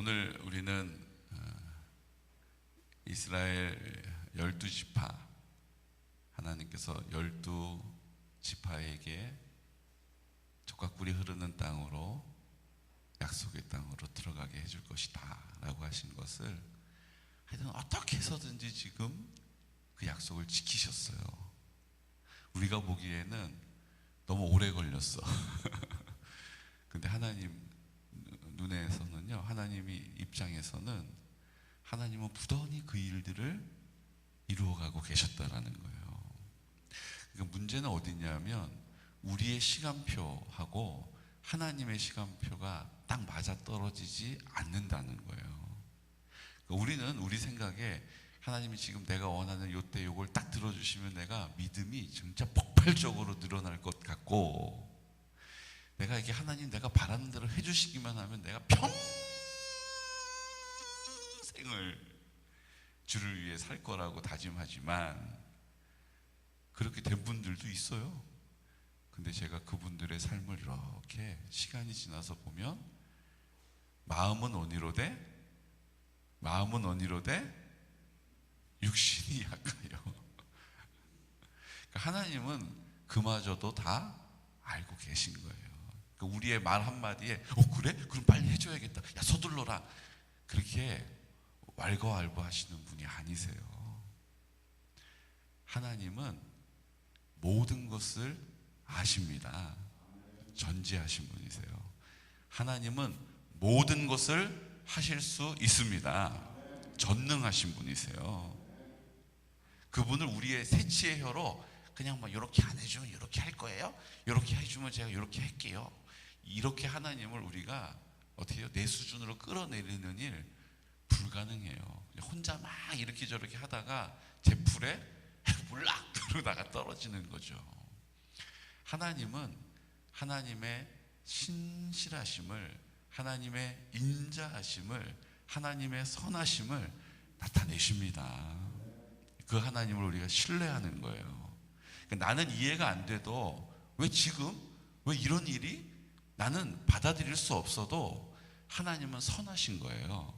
오늘 우리는 이스라엘 12지파, 하나님께서 12지파에게 젖과 꿀이 흐르는 땅으로, 약속의 땅으로 들어가게 해줄 것이다 라고 하신 것을 하여튼 어떻게 해서든지 지금 그 약속을 지키셨어요. 우리가 보기에는 너무 오래 걸렸어. 근데 하나님 눈에서는요, 하나님이 입장에서는 하나님은 부단히 그 일들을 이루어가고 계셨다라는 거예요. 그러니까 문제는 어디냐면 우리의 시간표하고 하나님의 시간표가 딱 맞아떨어지지 않는다는 거예요. 그러니까 우리는 우리 생각에 하나님이 지금 내가 원하는 요때 요걸 딱 들어주시면 내가 믿음이 진짜 폭발적으로 늘어날 것 같고, 내가 이게 하나님 내가 바라는 대로 해주시기만 하면 내가 평생을 주를 위해 살 거라고 다짐하지만 그렇게 된 분들도 있어요. 근데 제가 그분들의 삶을 이렇게 시간이 지나서 보면 마음은 원이로되 육신이 약하여. 그러니까 하나님은 그마저도 다 알고 계신 거예요. 그러니까 우리의 말 한마디에 그래? 그럼 빨리 해줘야겠다, 야 서둘러라, 그렇게 왈가왈부 하시는 분이 아니세요. 하나님은 모든 것을 아십니다. 전지하신 분이세요. 하나님은 모든 것을 하실 수 있습니다. 전능하신 분이세요. 그분을 우리의 새치의 혀로 그냥 뭐 이렇게 안 해주면 이렇게 할 거예요, 이렇게 해주면 제가 이렇게 할게요, 이렇게 하나님을 우리가 어떻게 해요? 내 수준으로 끌어내리는 일 불가능해요. 혼자 막 이렇게 저렇게 하다가 제풀에 물락 들어다가 떨어지는 거죠. 하나님은 하나님의 신실하심을, 하나님의 인자하심을, 하나님의 선하심을 나타내십니다. 그 하나님을 우리가 신뢰하는 거예요. 그러니까 나는 이해가 안 돼도 왜 지금 왜 이런 일이 나는 받아들일 수 없어도 하나님은 선하신 거예요.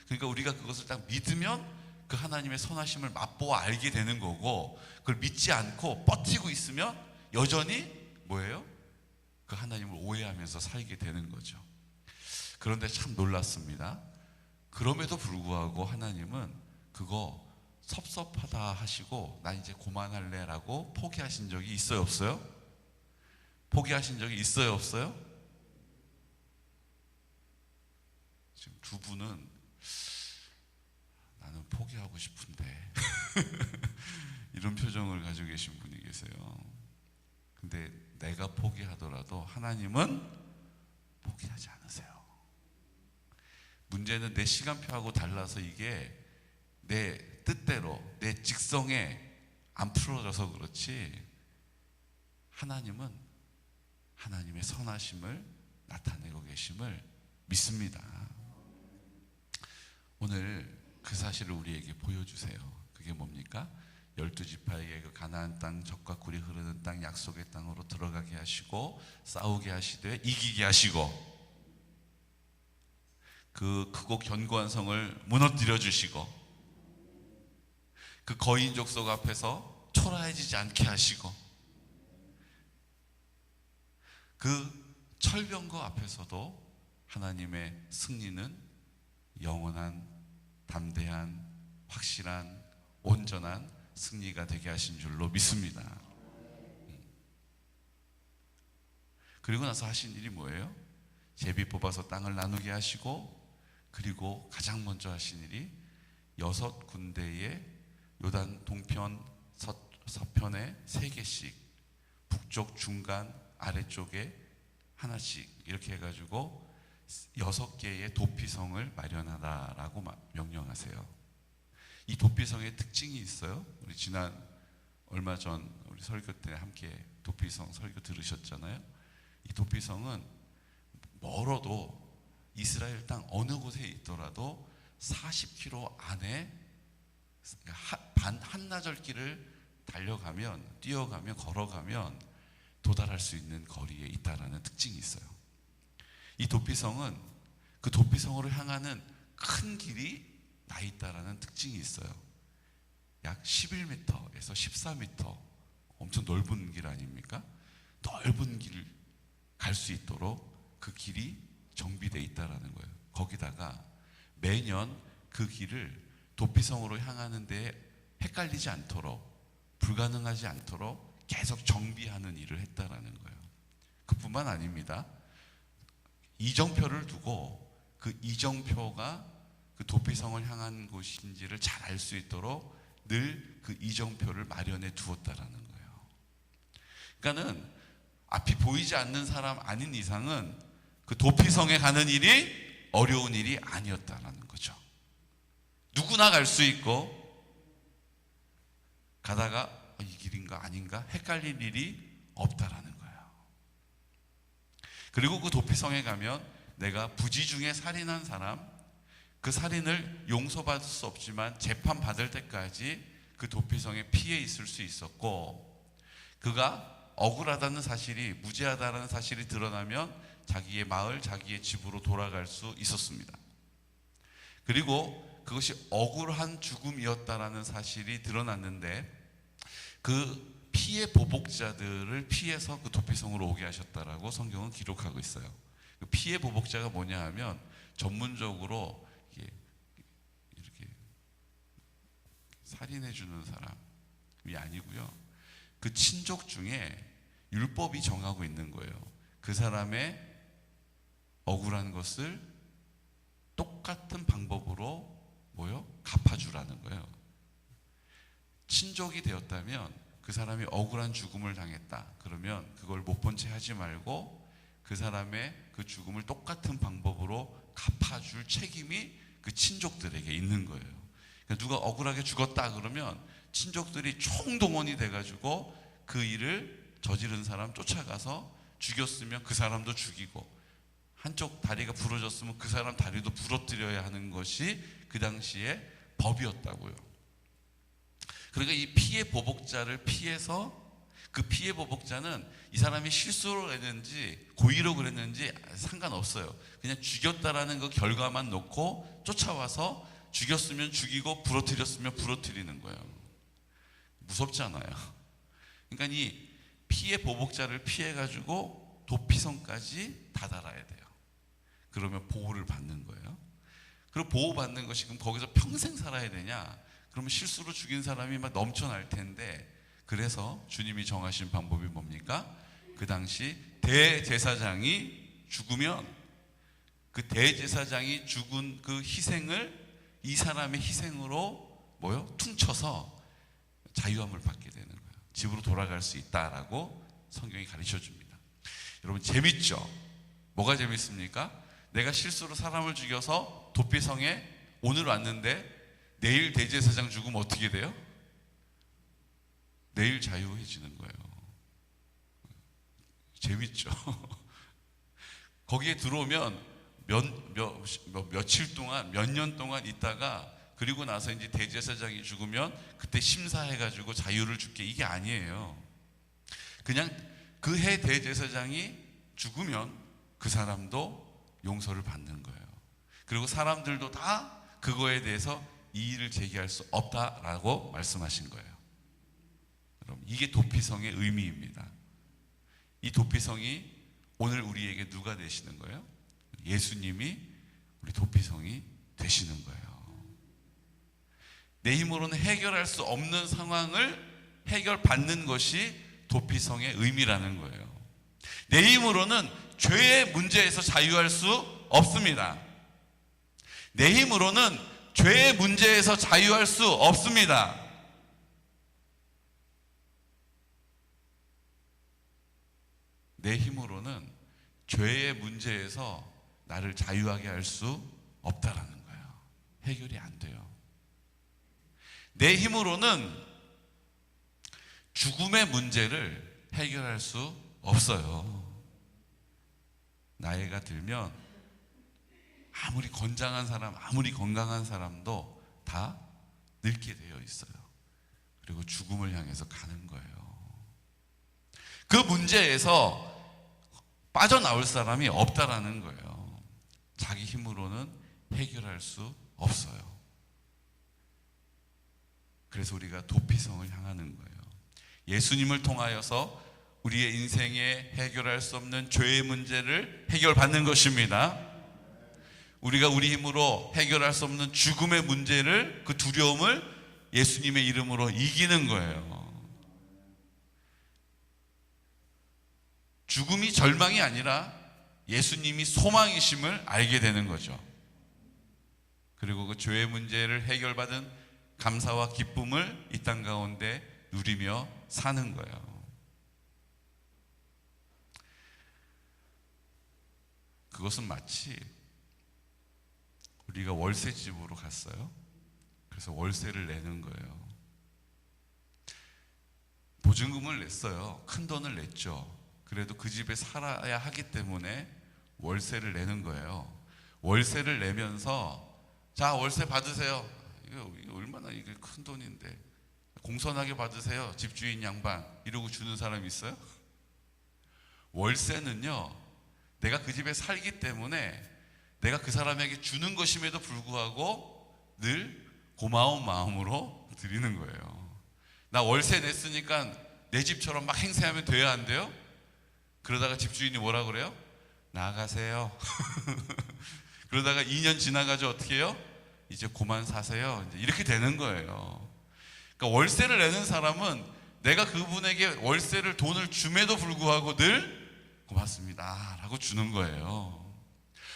그러니까 우리가 그것을 딱 믿으면 그 하나님의 선하심을 맛보아 알게 되는 거고, 그걸 믿지 않고 버티고 있으면 여전히 뭐예요? 그 하나님을 오해하면서 살게 되는 거죠. 그런데 참 놀랐습니다. 그럼에도 불구하고 하나님은 그거 섭섭하다 하시고 나 이제 그만할래 라고 포기하신 적이 있어요, 없어요? 포기하신 적이 있어요, 없어요? 지금 두 분은 나는 포기하고 싶은데 이런 표정을 가지고 계신 분이 계세요. 근데 내가 포기하더라도 하나님은 포기하지 않으세요. 문제는 내 시간표하고 달라서 이게 내 뜻대로 내 직성에 안 풀어져서 그렇지, 하나님은 하나님의 선하심을 나타내고 계심을 믿습니다. 오늘 그 사실을 우리에게 보여주세요. 그게 뭡니까? 12지파에게 그 가나안 땅, 젖과 꿀이 흐르는 땅, 약속의 땅으로 들어가게 하시고 싸우게 하시되 이기게 하시고 그 크고 견고한 성을 무너뜨려 주시고 그 거인 족속 앞에서 초라해지지 않게 하시고 그 철병거 앞에서도 하나님의 승리는 영원한, 담대한, 확실한, 온전한 승리가 되게 하신 줄로 믿습니다. 그리고 나서 하신 일이 뭐예요? 제비 뽑아서 땅을 나누게 하시고, 그리고 가장 먼저 하신 일이 6군데의 요단 동편, 서편에 3개씩, 북쪽, 중간, 아래쪽에 하나씩 이렇게 해가지고 6개의 도피성을 마련하라라고 명령하세요. 이 도피성의 특징이 있어요. 우리 얼마 전 우리 설교 때 함께 도피성 설교 들으셨잖아요. 이 도피성은 멀어도 이스라엘 땅 어느 곳에 있더라도 40km 안에 한나절 길을 달려가면, 뛰어가면, 걸어가면 도달할 수 있는 거리에 있다라는 특징이 있어요. 이 도피성은 그 도피성으로 향하는 큰 길이 나 있다라는 특징이 있어요. 약 11m에서 14m, 엄청 넓은 길 아닙니까? 넓은 길을 갈 수 있도록 그 길이 정비되어 있다라는 거예요. 거기다가 매년 그 길을 도피성으로 향하는 데 헷갈리지 않도록, 불가능하지 않도록 계속 정비하는 일을 했다라는 거예요. 그뿐만 아닙니다. 이정표를 두고 그 이정표가 그 도피성을 향한 곳인지를 잘 알 수 있도록 늘 그 이정표를 마련해 두었다라는 거예요. 그러니까는 앞이 보이지 않는 사람 아닌 이상은 그 도피성에 가는 일이 어려운 일이 아니었다라는 거죠. 누구나 갈 수 있고 가다가 이 길인가 아닌가 헷갈릴 일이 없다라는 거예요. 그리고 그 도피성에 가면 내가 부지 중에 살인한 사람, 그 살인을 용서받을 수 없지만 재판받을 때까지 그 도피성에 피해 있을 수 있었고, 그가 억울하다는 사실이, 무죄하다는 사실이 드러나면 자기의 마을, 자기의 집으로 돌아갈 수 있었습니다. 그리고 그것이 억울한 죽음이었다라는 사실이 드러났는데 그 피해 보복자들을 피해서 그 도피성으로 오게 하셨다라고 성경은 기록하고 있어요. 그 피해 보복자가 뭐냐 하면 전문적으로 이렇게 살인해 주는 사람이 아니고요. 그 친족 중에 율법이 정하고 있는 거예요. 그 사람의 억울한 것을 똑같은 방법으로 갚아주라는 거예요. 친족이 되었다면 그 사람이 억울한 죽음을 당했다. 그러면 그걸 못 본 채 하지 말고 그 사람의 그 죽음을 똑같은 방법으로 갚아줄 책임이 그 친족들에게 있는 거예요. 그러니까 누가 억울하게 죽었다 그러면 친족들이 총동원이 돼가지고 그 일을 저지른 사람 쫓아가서 죽였으면 그 사람도 죽이고, 한쪽 다리가 부러졌으면 그 사람 다리도 부러뜨려야 하는 것이 그 당시에 법이었다고요. 그러니까 이 피해 보복자를 피해서, 그 피해 보복자는 이 사람이 실수로 했는지 고의로 그랬는지 상관없어요. 그냥 죽였다라는 그 결과만 놓고 쫓아와서 죽였으면 죽이고 부러뜨렸으면 부러뜨리는 거예요. 무섭잖아요. 그러니까 이 피해 보복자를 피해가지고 도피성까지 다다라야 돼요. 그러면 보호를 받는 거예요. 그리고 보호받는 것이 그럼 거기서 평생 살아야 되냐? 그러면 실수로 죽인 사람이 막 넘쳐날 텐데, 그래서 주님이 정하신 방법이 뭡니까? 그 당시 대제사장이 죽으면 그 대제사장이 죽은 그 희생을 이 사람의 희생으로 퉁쳐서 자유함을 받게 되는 거예요. 집으로 돌아갈 수 있다라고 성경이 가르쳐 줍니다. 여러분 재밌죠? 뭐가 재밌습니까? 내가 실수로 사람을 죽여서 도피성에 오늘 왔는데 내일 대제사장 죽으면 어떻게 돼요? 내일 자유해지는 거예요. 재밌죠? 거기에 들어오면 며칠 동안, 몇 년 동안 있다가 그리고 나서 이제 대제사장이 죽으면 그때 심사해가지고 자유를 줄게, 이게 아니에요. 그냥 그 해 대제사장이 죽으면 그 사람도 용서를 받는 거예요. 그리고 사람들도 다 그거에 대해서 이의를 제기할 수 없다라고 말씀하신 거예요. 여러분, 이게 도피성의 의미입니다. 이 도피성이 오늘 우리에게 누가 되시는 거예요? 예수님이 우리 도피성이 되시는 거예요. 내 힘으로는 해결할 수 없는 상황을 해결받는 것이 도피성의 의미라는 거예요. 내 힘으로는 죄의 문제에서 자유할 수 없습니다. 내 힘으로는 죄의 문제에서 자유할 수 없습니다. 내 힘으로는 죄의 문제에서 나를 자유하게 할 수 없다라는 거예요. 해결이 안 돼요. 내 힘으로는 죽음의 문제를 해결할 수 없어요. 나이가 들면 아무리 건장한 사람, 아무리 건강한 사람도 다 늙게 되어 있어요. 그리고 죽음을 향해서 가는 거예요. 그 문제에서 빠져나올 사람이 없다라는 거예요. 자기 힘으로는 해결할 수 없어요. 그래서 우리가 도피성을 향하는 거예요. 예수님을 통하여서 우리의 인생에 해결할 수 없는 죄의 문제를 해결받는 것입니다. 우리가 우리 힘으로 해결할 수 없는 죽음의 문제를, 그 두려움을 예수님의 이름으로 이기는 거예요. 죽음이 절망이 아니라 예수님이 소망이심을 알게 되는 거죠. 그리고 그 죄의 문제를 해결받은 감사와 기쁨을 이 땅 가운데 누리며 사는 거예요. 그것은 마치 우리가 월세집으로 갔어요. 그래서 월세를 내는 거예요. 보증금을 냈어요. 큰 돈을 냈죠. 그래도 그 집에 살아야 하기 때문에 월세를 내는 거예요. 월세를 내면서 자, 월세 받으세요. 이거 얼마나 이게 큰 돈인데 공손하게 받으세요, 집주인 양반, 이러고 주는 사람이 있어요? 월세는요, 내가 그 집에 살기 때문에 내가 그 사람에게 주는 것임에도 불구하고 늘 고마운 마음으로 드리는 거예요. 나 월세 냈으니까 내 집처럼 막 행세하면 돼야 안 돼요? 그러다가 집주인이 뭐라 그래요? 나가세요. 그러다가 2년 지나가죠. 어떻게 해요? 이제 그만 사세요. 이제 이렇게 되는 거예요. 그러니까 월세를 내는 사람은 내가 그분에게 월세를 돈을 줌에도 불구하고 늘 고맙습니다 라고 주는 거예요.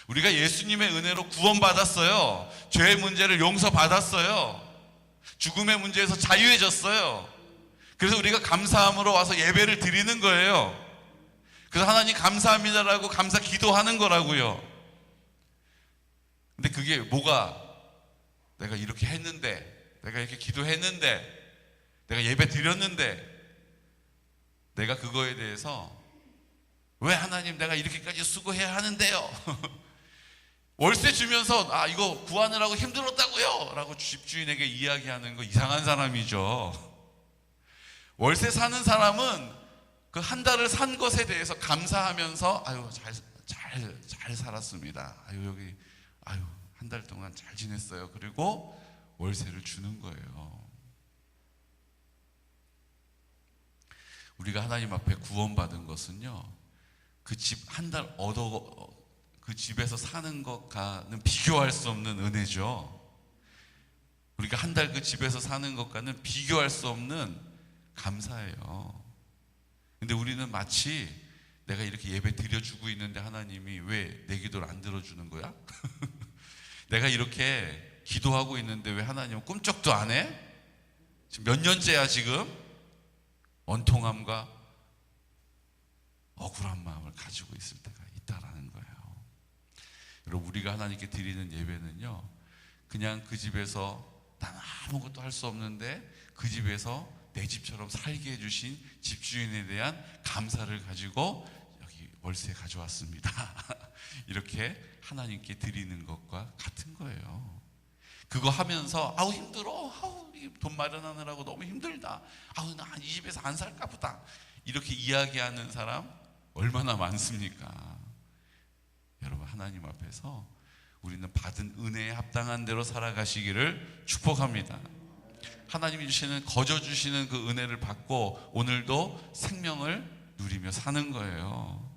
우리가 예수님의 은혜로 구원받았어요. 죄의 문제를 용서받았어요. 죽음의 문제에서 자유해졌어요. 그래서 우리가 감사함으로 와서 예배를 드리는 거예요. 그래서 하나님 감사합니다라고 감사 기도하는 거라고요. 근데 그게 뭐가, 내가 이렇게 했는데, 내가 이렇게 기도했는데, 내가 예배 드렸는데, 내가 그거에 대해서 왜 하나님 내가 이렇게까지 수고해야 하는데요? 월세 주면서 아 이거 구하느라고 힘들었다고요 라고 집주인에게 이야기하는 거 이상한 사람이죠. 월세 사는 사람은 그 한 달을 산 것에 대해서 감사하면서 아유 잘 살았습니다. 아유 여기 아유 한 달 동안 잘 지냈어요. 그리고 월세를 주는 거예요. 우리가 하나님 앞에 구원받은 것은요, 그 집 한 달 그 집에서 사는 것과는 비교할 수 없는 은혜죠. 우리가 한 달 그 집에서 사는 것과는 비교할 수 없는 감사예요. 근데 우리는 마치 내가 이렇게 예배 드려주고 있는데 하나님이 왜 내 기도를 안 들어주는 거야? 내가 이렇게 기도하고 있는데 왜 하나님은 꿈쩍도 안 해? 지금 몇 년째야 지금? 원통함과 억울한 마음을 가지고 있을 때가 있다라는 거예요. 여러분, 우리가 하나님께 드리는 예배는요, 그냥 그 집에서 난 아무것도 할 수 없는데 그 집에서 내 집처럼 살게 해주신 집주인에 대한 감사를 가지고 여기 월세 가져왔습니다. 이렇게 하나님께 드리는 것과 같은 거예요. 그거 하면서 아우 힘들어, 아우 돈 마련하느라고 너무 힘들다, 아우 나 이 집에서 안 살까 보다, 이렇게 이야기하는 사람 얼마나 많습니까? 여러분, 하나님 앞에서 우리는 받은 은혜에 합당한 대로 살아가시기를 축복합니다. 하나님이 주시는, 거저 주시는 그 은혜를 받고 오늘도 생명을 누리며 사는 거예요.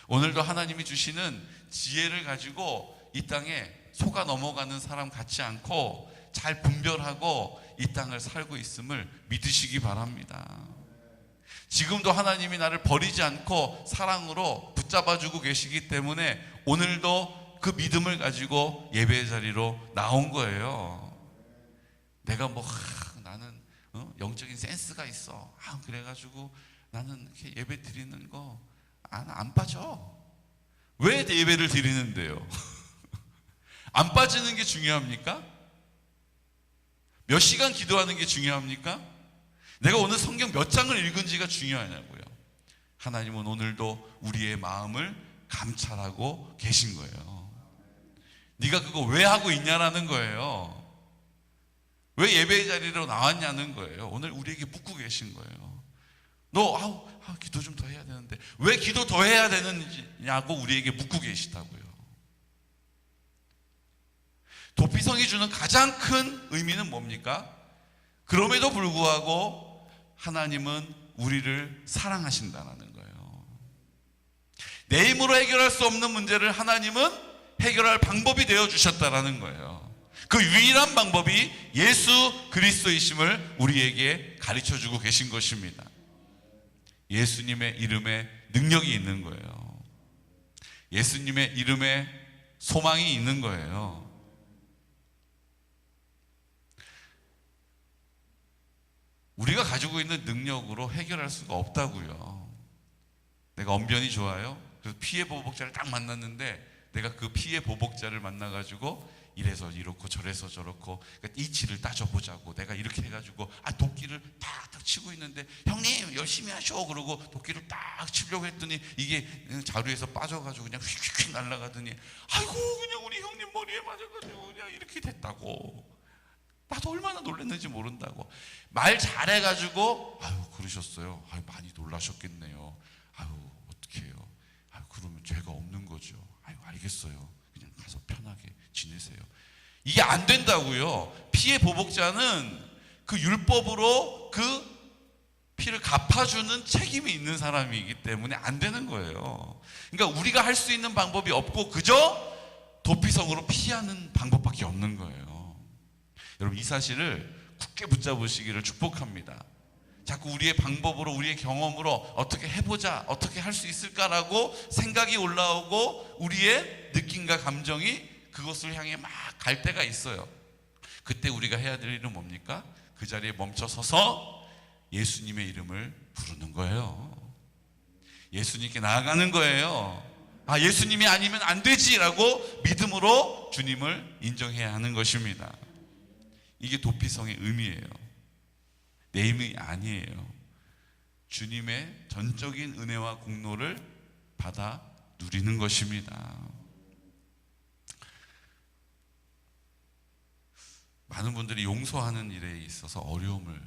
오늘도 하나님이 주시는 지혜를 가지고 이 땅에 속아 넘어가는 사람 같지 않고 잘 분별하고 이 땅을 살고 있음을 믿으시기 바랍니다. 지금도 하나님이 나를 버리지 않고 사랑으로 붙잡아주고 계시기 때문에 오늘도 그 믿음을 가지고 예배의 자리로 나온 거예요. 내가 나는 영적인 센스가 있어, 그래가지고 나는 이렇게 예배 드리는 거 안 빠져. 왜 예배를 드리는데요? 안 빠지는 게 중요합니까? 몇 시간 기도하는 게 중요합니까? 내가 오늘 성경 몇 장을 읽은지가 중요하냐고요. 하나님은 오늘도 우리의 마음을 감찰하고 계신 거예요. 네가 그거 왜 하고 있냐라는 거예요. 왜 예배의 자리로 나왔냐는 거예요. 오늘 우리에게 묻고 계신 거예요. 너 기도 좀 더 해야 되는데 왜 기도 더 해야 되느냐고 우리에게 묻고 계시다고요. 도피성이 주는 가장 큰 의미는 뭡니까? 그럼에도 불구하고 하나님은 우리를 사랑하신다는 거예요. 내 힘으로 해결할 수 없는 문제를 하나님은 해결할 방법이 되어주셨다는 거예요. 그 유일한 방법이 예수 그리스도이심을 우리에게 가르쳐주고 계신 것입니다. 예수님의 이름에 능력이 있는 거예요. 예수님의 이름에 소망이 있는 거예요. 우리가 가지고 있는 능력으로 해결할 수가 없다고요. 내가 언변이 좋아요. 그래서 피해 보복자를 딱 만났는데 내가 그 피해 보복자를 만나가지고 이래서 이렇고 저래서 저렇고 그러니까 이치를 따져보자고 내가 이렇게 해가지고 도끼를 탁탁 치고 있는데 형님 열심히 하셔 그러고 도끼를 딱 치려고 했더니 이게 자루에서 빠져가지고 그냥 휙휙 날아가더니 아이고 그냥 우리 형님 머리에 맞아가지고 그냥 이렇게 됐다고. 나도 얼마나 놀랐는지 모른다고. 말 잘해가지고 아유 그러셨어요. 아유 많이 놀라셨겠네요. 아유 어떻게 해요. 아유 그러면 죄가 없는 거죠. 아유 알겠어요. 그냥 가서 편하게 지내세요. 이게 안 된다고요. 피해 보복자는 그 율법으로 그 피를 갚아주는 책임이 있는 사람이기 때문에 안 되는 거예요. 그러니까 우리가 할 수 있는 방법이 없고 그저 도피성으로 피하는 방법밖에 없는 거예요. 여러분 이 사실을 굳게 붙잡으시기를 축복합니다. 자꾸 우리의 방법으로 우리의 경험으로 어떻게 해보자 어떻게 할 수 있을까라고 생각이 올라오고 우리의 느낌과 감정이 그것을 향해 막 갈 때가 있어요. 그때 우리가 해야 될 일은 뭡니까? 그 자리에 멈춰 서서 예수님의 이름을 부르는 거예요. 예수님께 나아가는 거예요. 예수님이 아니면 안 되지라고 믿음으로 주님을 인정해야 하는 것입니다. 이게 도피성의 의미예요. 내 힘이 아니에요. 주님의 전적인 은혜와 공로를 받아 누리는 것입니다. 많은 분들이 용서하는 일에 있어서 어려움을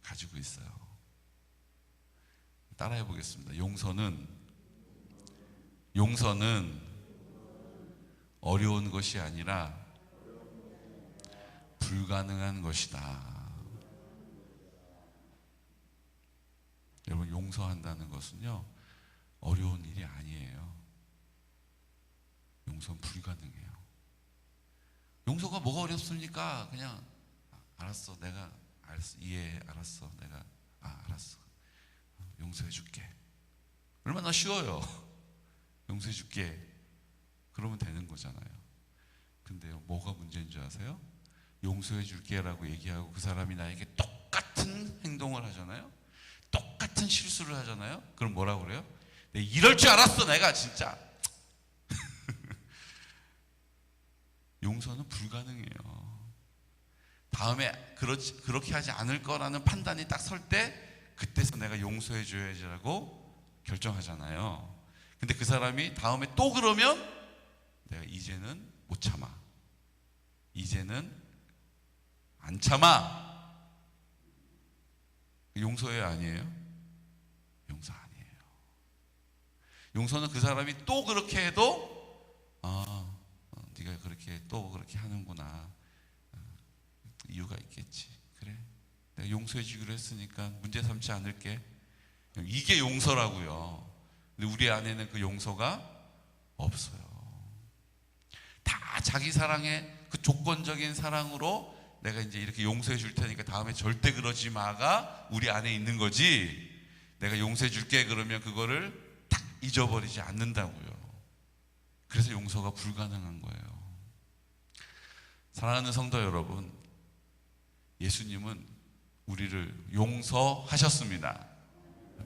가지고 있어요. 따라해 보겠습니다. 용서는 어려운 것이 아니라 불가능한 것이다. 여러분 용서한다는 것은요 어려운 일이 아니에요. 용서는 불가능해요. 용서가 뭐가 어렵습니까? 그냥 알았어 내가 알았어 이해해 알았어 내가 알았어 용서해 줄게. 얼마나 쉬워요. 용서해 줄게 그러면 되는 거잖아요. 근데요 뭐가 문제인 줄 아세요? 용서해 줄게 라고 얘기하고 그 사람이 나에게 똑같은 행동을 하잖아요. 똑같은 실수를 하잖아요. 그럼 뭐라고 그래요? 내가 이럴 줄 알았어 내가 진짜. 용서는 불가능해요. 다음에 그렇게 하지 않을 거라는 판단이 딱 설 때 그때서 내가 용서해 줘야지라고 결정하잖아요. 근데 그 사람이 다음에 또 그러면 내가 이제는 못 참아. 이제는 안 참아. 용서해야 아니에요? 용서 아니에요. 용서는 그 사람이 또 그렇게 해도 네가 그렇게 또 그렇게 하는구나. 이유가 있겠지. 그래. 내가 용서해 주기로 했으니까 문제 삼지 않을게. 이게 용서라고요. 근데 우리 안에는 그 용서가 없어요. 다 자기 사랑의 그 조건적인 사랑으로 내가 이제 이렇게 용서해 줄 테니까 다음에 절대 그러지 마가 우리 안에 있는 거지. 내가 용서해 줄게 그러면 그거를 딱 잊어버리지 않는다고요. 그래서 용서가 불가능한 거예요. 사랑하는 성도 여러분, 예수님은 우리를 용서하셨습니다.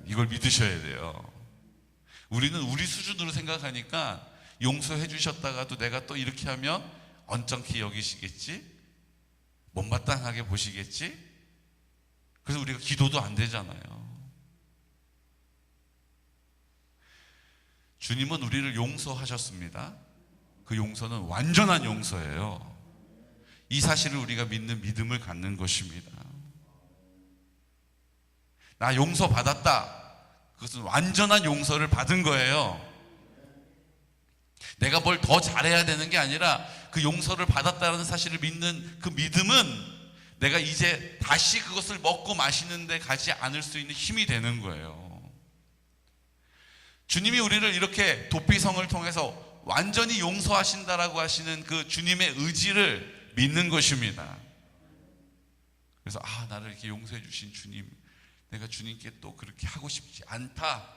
이걸 믿으셔야 돼요. 우리는 우리 수준으로 생각하니까 용서해 주셨다가도 내가 또 이렇게 하면 언짢게 여기시겠지? 못마땅하게 보시겠지? 그래서 우리가 기도도 안 되잖아요. 주님은 우리를 용서하셨습니다. 그 용서는 완전한 용서예요. 이 사실을 우리가 믿는 믿음을 갖는 것입니다. 나 용서받았다. 그것은 완전한 용서를 받은 거예요. 내가 뭘 더 잘해야 되는 게 아니라 그 용서를 받았다는 사실을 믿는 그 믿음은 내가 이제 다시 그것을 먹고 마시는데 가지 않을 수 있는 힘이 되는 거예요. 주님이 우리를 이렇게 도피성을 통해서 완전히 용서하신다라고 하시는 그 주님의 의지를 믿는 것입니다. 그래서 나를 이렇게 용서해 주신 주님, 내가 주님께 또 그렇게 하고 싶지 않다.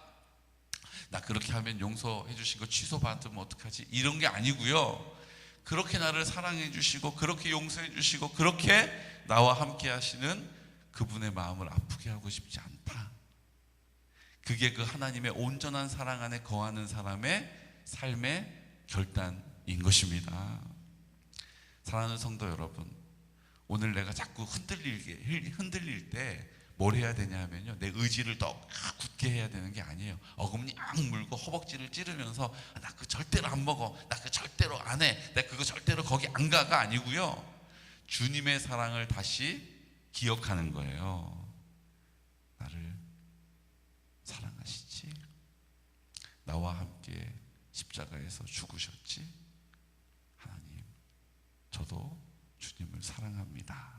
나 그렇게 하면 용서해 주신 거 취소받으면 어떡하지? 이런 게 아니고요. 그렇게 나를 사랑해 주시고 그렇게 용서해 주시고 그렇게 나와 함께 하시는 그분의 마음을 아프게 하고 싶지 않다. 그게 그 하나님의 온전한 사랑 안에 거하는 사람의 삶의 결단인 것입니다. 사랑하는 성도 여러분, 오늘 내가 자꾸 흔들릴 때 뭘 해야 되냐 하면요, 내 의지를 더 굳게 해야 되는 게 아니에요. 어금니 악 물고 허벅지를 찌르면서 나 그거 절대로 안 먹어, 나 그거 절대로 안 해, 나 그거 절대로 거기 안 가가 아니고요, 주님의 사랑을 다시 기억하는 거예요. 나를 사랑하시지, 나와 함께 십자가에서 죽으셨지, 하나님 저도 주님을 사랑합니다.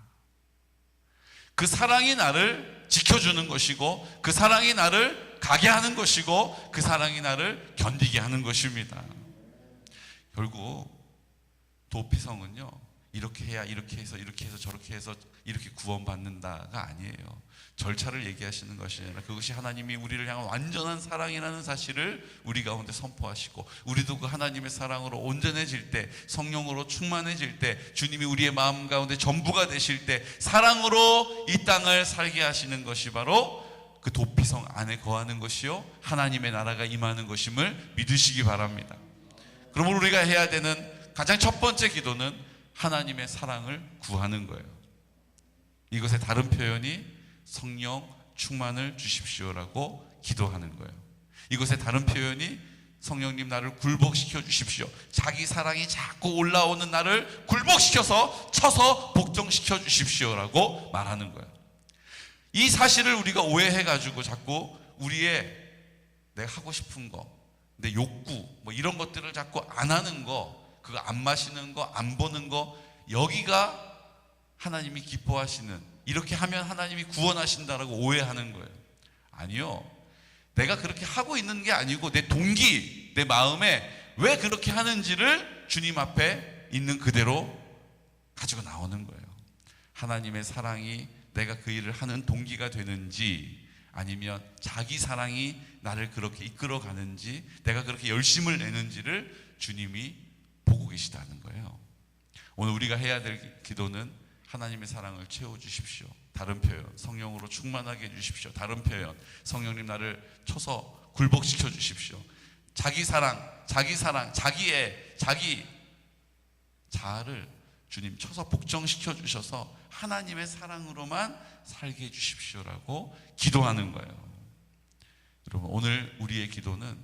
그 사랑이 나를 지켜주는 것이고 그 사랑이 나를 가게 하는 것이고 그 사랑이 나를 견디게 하는 것입니다. 결국 도피성은요, 이렇게 해야 이렇게 해서 이렇게 해서 저렇게 해서 이렇게 구원받는다가 아니에요. 절차를 얘기하시는 것이 아니라 그것이 하나님이 우리를 향한 완전한 사랑이라는 사실을 우리 가운데 선포하시고, 우리도 그 하나님의 사랑으로 온전해질 때, 성령으로 충만해질 때, 주님이 우리의 마음 가운데 전부가 되실 때 사랑으로 이 땅을 살게 하시는 것이 바로 그 도피성 안에 거하는 것이요 하나님의 나라가 임하는 것임을 믿으시기 바랍니다. 그러므로 우리가 해야 되는 가장 첫 번째 기도는 하나님의 사랑을 구하는 거예요. 이것의 다른 표현이 성령 충만을 주십시오라고 기도하는 거예요. 이것의 다른 표현이 성령님 나를 굴복시켜 주십시오. 자기 사랑이 자꾸 올라오는 나를 굴복시켜서 쳐서 복종시켜 주십시오라고 말하는 거예요. 이 사실을 우리가 오해해가지고 자꾸 우리의 내가 하고 싶은 거, 내 욕구 뭐 이런 것들을 자꾸 안 하는 거, 그거 안 마시는 거, 안 보는 거, 여기가 하나님이 기뻐하시는, 이렇게 하면 하나님이 구원하신다라고 오해하는 거예요. 아니요, 내가 그렇게 하고 있는 게 아니고 내 동기, 내 마음에 왜 그렇게 하는지를 주님 앞에 있는 그대로 가지고 나오는 거예요. 하나님의 사랑이 내가 그 일을 하는 동기가 되는지, 아니면 자기 사랑이 나를 그렇게 이끌어 가는지, 내가 그렇게 열심을 내는지를 주님이 보고 계시다는 거예요. 오늘 우리가 해야 될 기도는 하나님의 사랑을 채워주십시오. 다른 표현, 성령으로 충만하게 해주십시오. 다른 표현, 성령님 나를 쳐서 굴복시켜 주십시오. 자기 사랑, 자기 자아를 주님 쳐서 복종시켜 주셔서 하나님의 사랑으로만 살게 해주십시오라고 기도하는 거예요. 여러분, 오늘 우리의 기도는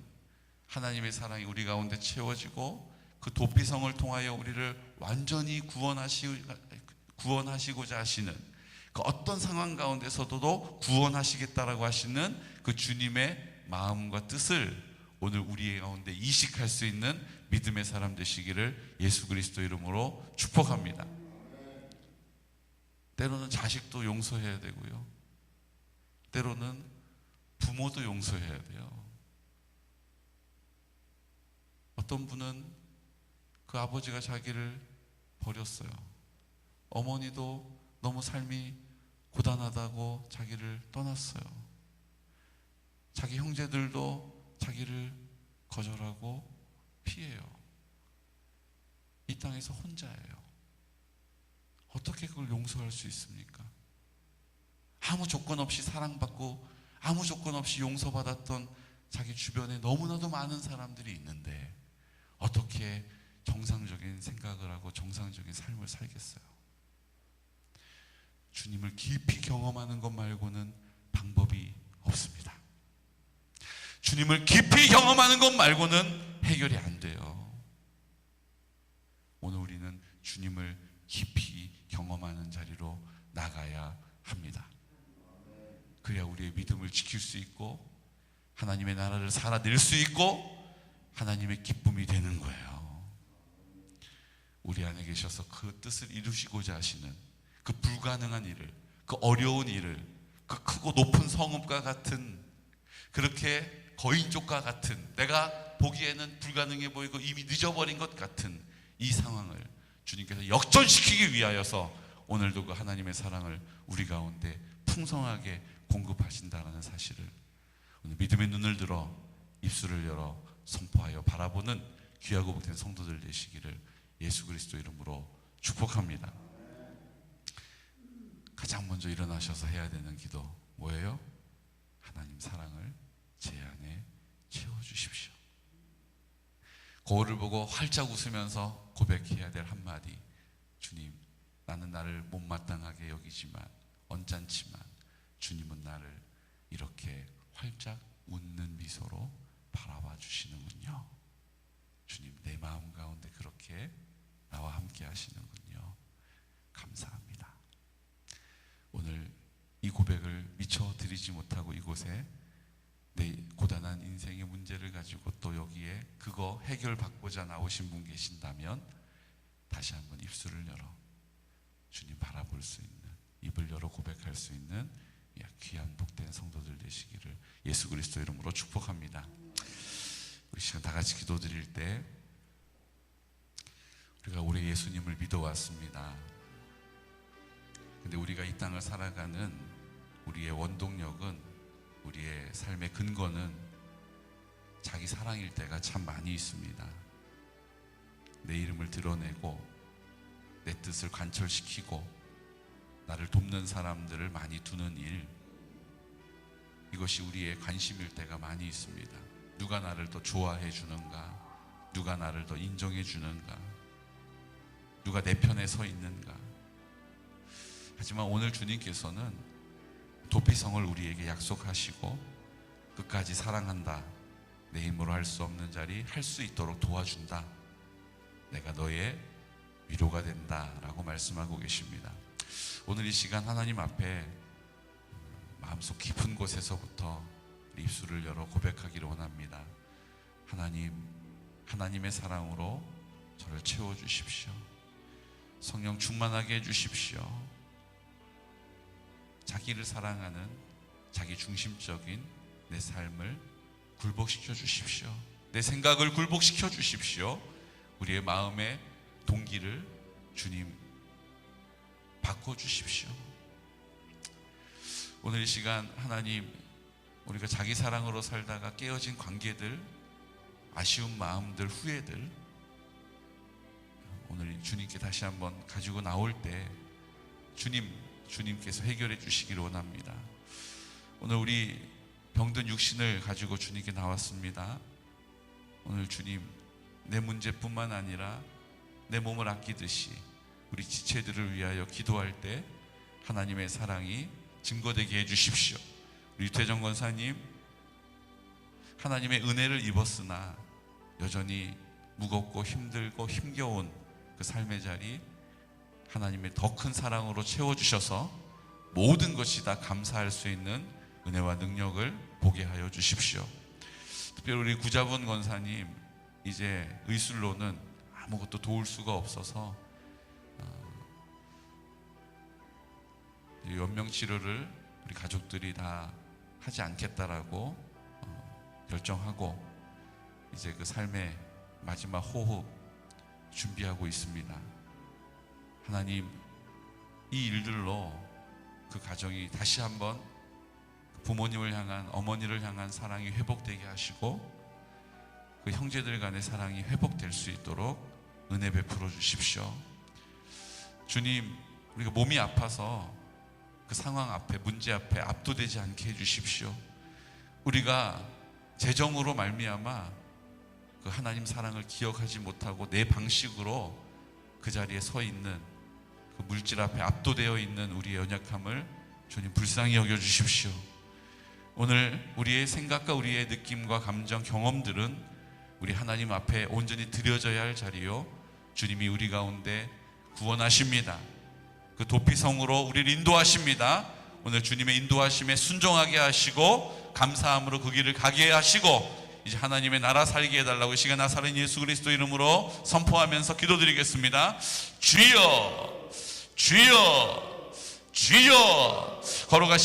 하나님의 사랑이 우리 가운데 채워지고 그 도피성을 통하여 우리를 완전히 구원하시고자 하시는, 그 어떤 상황 가운데서도 구원하시겠다라고 하시는 그 주님의 마음과 뜻을 오늘 우리 가운데 이식할 수 있는 믿음의 사람 되시기를 예수 그리스도 이름으로 축복합니다. 때로는 자식도 용서해야 되고요, 때로는 부모도 용서해야 돼요. 어떤 분은 그 아버지가 자기를 버렸어요. 어머니도 너무 삶이 고단하다고 자기를 떠났어요. 자기 형제들도 자기를 거절하고 피해요. 이 땅에서 혼자예요. 어떻게 그걸 용서할 수 있습니까? 아무 조건 없이 사랑받고 아무 조건 없이 용서받았던 자기 주변에 너무나도 많은 사람들이 있는데 어떻게 정상적인 생각을 하고 정상적인 삶을 살겠어요? 주님을 깊이 경험하는 것 말고는 방법이 없습니다. 주님을 깊이 경험하는 것 말고는 해결이 안 돼요. 오늘 우리는 주님을 깊이 경험하는 자리로 나가야 합니다. 그래야 우리의 믿음을 지킬 수 있고 하나님의 나라를 살아낼 수 있고 하나님의 기쁨이 되는 거예요. 우리 안에 계셔서 그 뜻을 이루시고자 하시는 그 불가능한 일을, 그 어려운 일을, 그 크고 높은 성읍과 같은, 그렇게 거인족과 같은, 내가 보기에는 불가능해 보이고 이미 늦어버린 것 같은 이 상황을 주님께서 역전시키기 위하여서 오늘도 그 하나님의 사랑을 우리 가운데 풍성하게 공급하신다는 사실을 오늘 믿음의 눈을 들어 입술을 열어 선포하여 바라보는 귀하고 복된 성도들 되시기를 예수 그리스도 이름으로 축복합니다. 가장 먼저 일어나셔서 해야 되는 기도 뭐예요? 하나님 사랑을 제 안에 채워주십시오. 거울을 보고 활짝 웃으면서 고백해야 될 한마디, 주님, 나는 나를 못마땅하게 여기지만, 언짢지만 주님은 나를 이렇게 활짝 웃는 미소로 바라봐 주시는군요. 주님, 내 마음 가운데 그렇게 나와 함께 하시는군요. 감사합니다. 오늘 이 고백을 미처 드리지 못하고 이곳에 내 고단한 인생의 문제를 가지고 또 여기에 그거 해결받고자 나오신 분 계신다면 다시 한번 입술을 열어 주님 바라볼 수 있는, 입을 열어 고백할 수 있는 귀한 복된 성도들 되시기를 예수 그리스도 이름으로 축복합니다. 우리 시간 다 같이 기도 드릴 때 우리가 우리 예수님을 믿어왔습니다. 근데 우리가 이 땅을 살아가는 우리의 원동력은, 우리의 삶의 근거는 자기 사랑일 때가 참 많이 있습니다. 내 이름을 드러내고 내 뜻을 관철시키고 나를 돕는 사람들을 많이 두는 일, 이것이 우리의 관심일 때가 많이 있습니다. 누가 나를 더 좋아해 주는가, 누가 나를 더 인정해 주는가, 누가 내 편에 서 있는가. 하지만 오늘 주님께서는 도피성을 우리에게 약속하시고 끝까지 사랑한다, 내 힘으로 할 수 없는 자리 할 수 있도록 도와준다, 내가 너의 위로가 된다 라고 말씀하고 계십니다. 오늘 이 시간 하나님 앞에 마음속 깊은 곳에서부터 입술을 열어 고백하기를 원합니다. 하나님, 하나님의 사랑으로 저를 채워주십시오. 성령 충만하게 해주십시오. 자기를 사랑하는 자기 중심적인 내 삶을 굴복시켜 주십시오. 내 생각을 굴복시켜 주십시오. 우리의 마음의 동기를 주님 바꿔주십시오. 오늘 이 시간 하나님, 우리가 자기 사랑으로 살다가 깨어진 관계들, 아쉬운 마음들, 후회들 오늘 주님께 다시 한번 가지고 나올 때 주님께서 해결해 주시기를 원합니다. 오늘 우리 병든 육신을 가지고 주님께 나왔습니다. 오늘 주님, 내 문제뿐만 아니라 내 몸을 아끼듯이 우리 지체들을 위하여 기도할 때 하나님의 사랑이 증거되게 해주십시오. 우리 유태정 권사님, 하나님의 은혜를 입었으나 여전히 무겁고 힘들고 힘겨운 그 삶의 자리 하나님의 더 큰 사랑으로 채워주셔서 모든 것이 다 감사할 수 있는 은혜와 능력을 보게 하여 주십시오. 특별히 우리 구자분 권사님, 이제 의술로는 아무것도 도울 수가 없어서 연명치료를 우리 가족들이 다 하지 않겠다라고 결정하고 이제 그 삶의 마지막 호흡 준비하고 있습니다. 하나님, 이 일들로 그 가정이 다시 한번 부모님을 향한, 어머니를 향한 사랑이 회복되게 하시고 그 형제들 간의 사랑이 회복될 수 있도록 은혜 베풀어 주십시오. 주님, 우리가 몸이 아파서 그 상황 앞에, 문제 앞에 압도되지 않게 해주십시오. 우리가 재정으로 말미암아 그 하나님 사랑을 기억하지 못하고 내 방식으로 그 자리에 서 있는 그 물질 앞에 압도되어 있는 우리의 연약함을 주님 불쌍히 여겨주십시오. 오늘 우리의 생각과 우리의 느낌과 감정, 경험들은 우리 하나님 앞에 온전히 드려져야 할 자리요, 주님이 우리 가운데 구원하십니다. 그 도피성으로 우리를 인도하십니다. 오늘 주님의 인도하심에 순종하게 하시고 감사함으로 그 길을 가게 하시고 이제 하나님의 나라 살게 해달라고 이 시간 나사렛 예수 그리스도 이름으로 선포하면서 기도드리겠습니다. 주여, 주여, 주여. 걸어가신